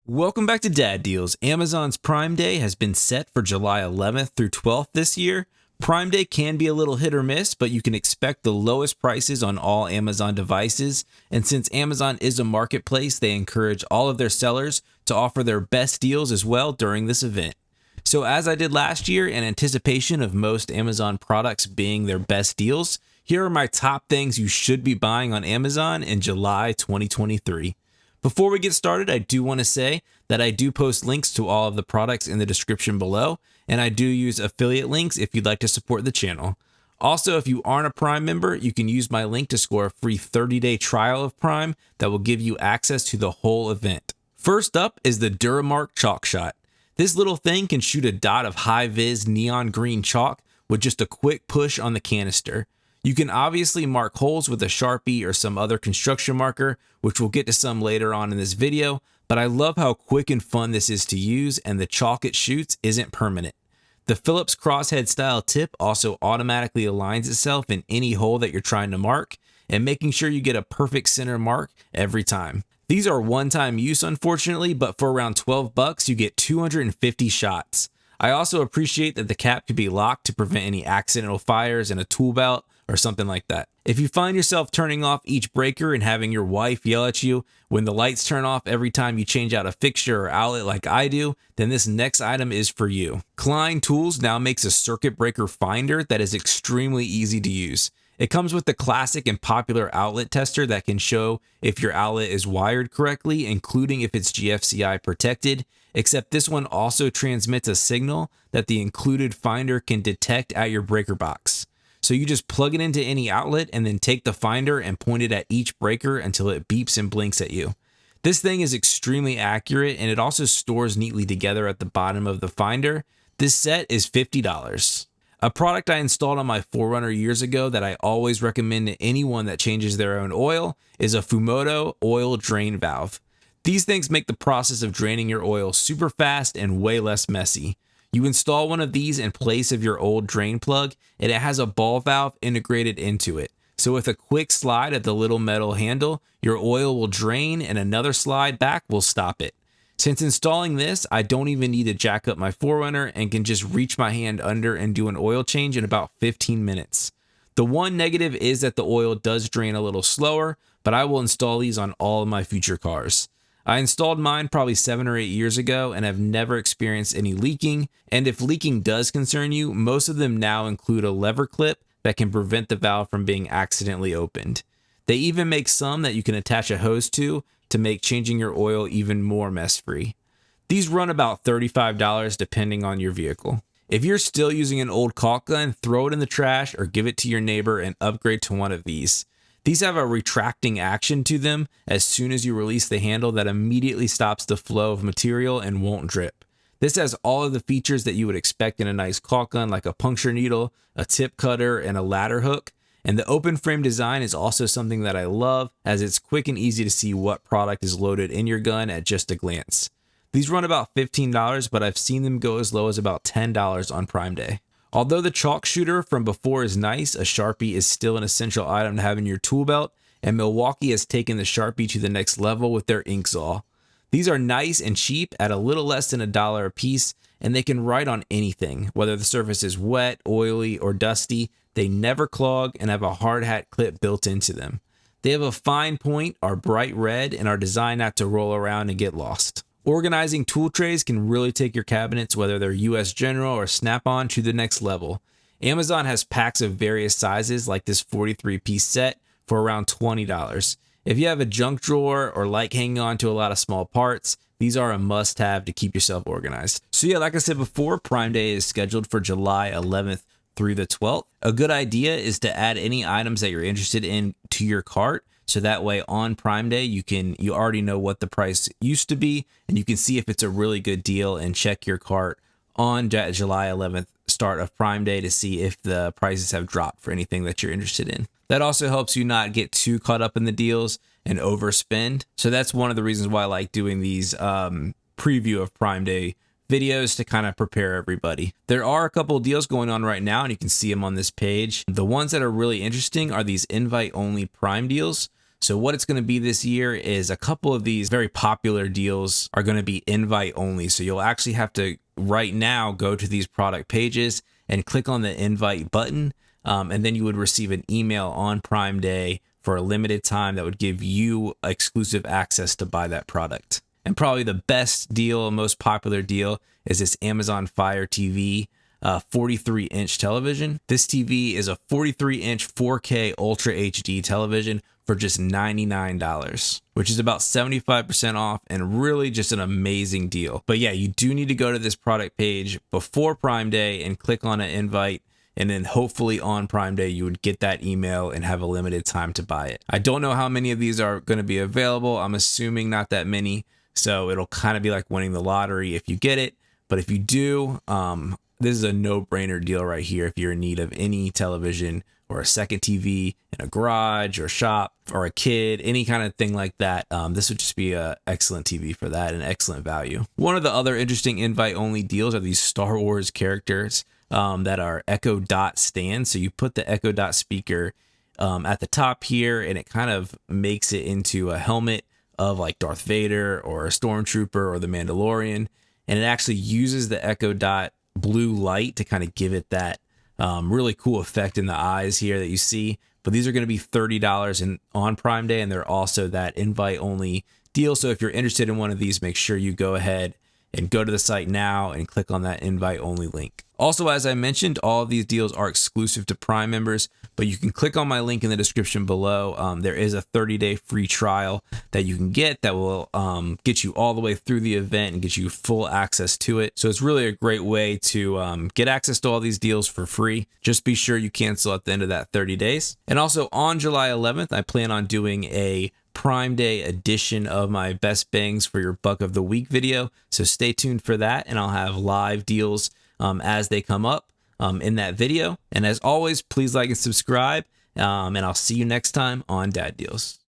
Welcome back to Dad Deals. Amazon's Prime Day has been set for July 11th through 12th this year. Prime Day can be a little hit or miss, but you can expect the lowest prices on all Amazon devices. And since Amazon is a marketplace, they encourage all of their sellers to offer their best deals as well during this event. So as I did last year, in anticipation of most Amazon products being their best deals, here are my top things you should be buying on Amazon in July 2023. Before we get started, I do want to say that I do post links to all of the products in the description below, and I do use affiliate links if you'd like to support the channel. Also, if you aren't a Prime member, you can use my link to score a free 30-day trial of Prime that will give you access to the whole event. First up is the Duramarc Chalk Shot. This little thing can shoot a dot of high-vis neon green chalk with just a quick push on the canister. You can obviously mark holes with a Sharpie or some other construction marker, which we'll get to some later on in this video, but I love how quick and fun this is to use, and the chalk it shoots isn't permanent. The Phillips crosshead style tip also automatically aligns itself in any hole that you're trying to mark, and making sure you get a perfect center mark every time. These are one-time use, unfortunately, but for around $12 you get 250 shots. I also appreciate that the cap can be locked to prevent any accidental fires in a tool belt or something like that. If you find yourself turning off each breaker and having your wife yell at you when the lights turn off every time you change out a fixture or outlet like I do, then this next item is for you. Klein Tools now makes a circuit breaker finder that is extremely easy to use. It comes with the classic and popular outlet tester that can show if your outlet is wired correctly, including if it's GFCI protected, except this one also transmits a signal that the included finder can detect at your breaker box. So you just plug it into any outlet and then take the finder and point it at each breaker until it beeps and blinks at you. This thing is extremely accurate, and it also stores neatly together at the bottom of the finder. This set is $50. A product I installed on my 4Runner years ago that I always recommend to anyone that changes their own oil is a Fumoto oil drain valve. These things make the process of draining your oil super fast and way less messy. You install one of these in place of your old drain plug, and it has a ball valve integrated into it. So with a quick slide of the little metal handle, your oil will drain and another slide back will stop it. Since installing this, I don't even need to jack up my 4Runner and can just reach my hand under and do an oil change in about 15 minutes. The one negative is that the oil does drain a little slower, but I will install these on all of my future cars. I installed mine probably 7 or 8 years ago and have never experienced any leaking, and if leaking does concern you, most of them now include a lever clip that can prevent the valve from being accidentally opened. They even make some that you can attach a hose to make changing your oil even more mess-free. These run about $35 depending on your vehicle. If you're still using an old caulk gun, throw it in the trash or give it to your neighbor and upgrade to one of these. These have a retracting action to them as soon as you release the handle that immediately stops the flow of material and won't drip. This has all of the features that you would expect in a nice caulk gun, like a puncture needle, a tip cutter, and a ladder hook. And the open frame design is also something that I love, as it's quick and easy to see what product is loaded in your gun at just a glance. These run about $15, but I've seen them go as low as about $10 on Prime Day. Although the chalk shooter from before is nice, a Sharpie is still an essential item to have in your tool belt, and Milwaukee has taken the Sharpie to the next level with their ink saw. These are nice and cheap at a little less than $1 a piece, and they can write on anything, whether the surface is wet, oily, or dusty. They never clog and have a hard hat clip built into them. They have a fine point, are bright red, and are designed not to roll around and get lost. Organizing tool trays can really take your cabinets, whether they're US General or Snap-on, to the next level. Amazon has packs of various sizes like this 43-piece set for around $20. If you have a junk drawer or like hanging on to a lot of small parts, these are a must-have to keep yourself organized. So yeah, like I said before, Prime Day is scheduled for July 11th through the 12th. A good idea is to add any items that you're interested in to your cart. So that way on Prime Day, you already know what the price used to be, and you can see if it's a really good deal and check your cart on July 11th, start of Prime Day, to see if the prices have dropped for anything that you're interested in. That also helps you not get too caught up in the deals and overspend. So that's one of the reasons why I like doing these preview of Prime Day videos, to kind of prepare everybody. There are a couple of deals going on right now, and you can see them on this page. The ones that are really interesting are these invite-only Prime deals. So what it's going to be this year is a couple of these very popular deals are going to be invite only. So you'll actually have to right now go to these product pages and click on the invite button. And then you would receive an email on Prime Day for a limited time that would give you exclusive access to buy that product. And probably the best deal, most popular deal, is this Amazon Fire TV 43-inch television. This TV is a 43-inch 4K Ultra HD television for just $99, which is about 75% off and really just an amazing deal. But yeah, you do need to go to this product page before Prime Day and click on an invite. And then hopefully on Prime Day, you would get that email and have a limited time to buy it. I don't know how many of these are going to be available. I'm assuming not that many. So it'll kind of be like winning the lottery if you get it. But if you do, this is a no-brainer deal right here if you're in need of any television or a second TV in a garage or shop or a kid, any kind of thing like that. This would just be an excellent TV for that and excellent value. One of the other interesting invite-only deals are these Star Wars characters that are Echo Dot stands. So you put the Echo Dot speaker at the top here, and it kind of makes it into a helmet of like Darth Vader or a Stormtrooper or the Mandalorian. And it actually uses the Echo Dot blue light to kind of give it that really cool effect in the eyes here that you see. But these are going to be $30 on Prime Day, and they're also that invite only deal. So if you're interested in one of these, make sure you go ahead and go to the site now and click on that invite only link. Also, as I mentioned, all of these deals are exclusive to Prime members, but you can click on my link in the description below. There is a 30-day free trial that you can get that will get you all the way through the event and get you full access to it. So it's really a great way to get access to all these deals for free. Just be sure you cancel at the end of that 30 days. And also on July 11th, I plan on doing a Prime Day edition of my best bangs for your buck of the week video. So stay tuned for that, and I'll have live deals as they come up in that video. And as always, please like and subscribe, and I'll see you next time on Dad Deals.